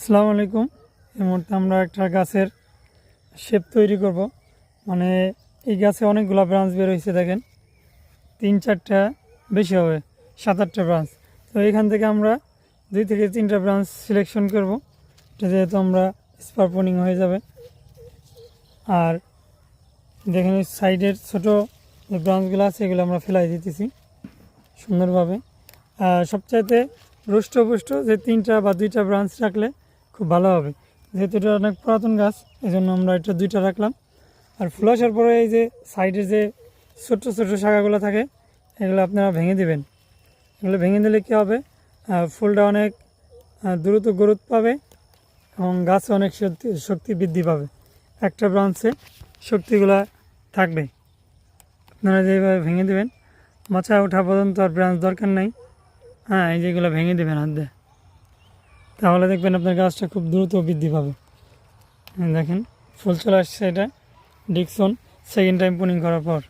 আসসালামু আলাইকুম। এই মুহূর্তে আমরা একটা গাছের শেপ তৈরি করব। মানে এই গাছে অনেকগুলো ব্রাঞ্চ বের হয়েছে, দেখেন 3-4টা বেশি হবে, 7-8টা ব্রাঞ্চ। তো এখান থেকে আমরা 2 থেকে 3টা ব্রাঞ্চ সিলেকশন করব, এটা যেহেতু আমরা স্পারপনিং হয়ে যাবে। আর দেখেন সাইডের ছোটো যে ব্রাঞ্চগুলো আছে এগুলো আমরা ফেলাই দিতেছি সুন্দরভাবে। সবচাইতে রুষ্টপুষ্ট যে 3টা বা 2টা ব্রাঞ্চ রাখলে খুব ভালো হবে, যেহেতু এটা অনেক পুরাতন গাছ, এই জন্য আমরা এটা 2টা রাখলাম। আর ফুল আসার পরে এই যে সাইডের যে ছোট্ট ছোট্ট শাখাগুলো থাকে এগুলো আপনারা ভেঙে দেবেন। এগুলো ভেঙে দিলে কী হবে, ফুলটা অনেক দ্রুত গ্রোথ পাবে এবং গাছে অনেক শক্তি বৃদ্ধি পাবে। একটা ব্রাঞ্চে শক্তিগুলা থাকবে। আপনারা যেভাবে ভেঙে দেবেন, মাচা ওঠা পর্যন্ত আর ব্রাঞ্চ দরকার নাই। এই যেগুলো ভেঙে দেবেন হাত দিয়ে, তাহলে দেখবেন আপনার গাছটা খুব দ্রুত বৃদ্ধি পাবে। দেখেন ফুল চলে আসছে, এটা ডিকসন সেকেন্ড টাইম পুনিং করার পর।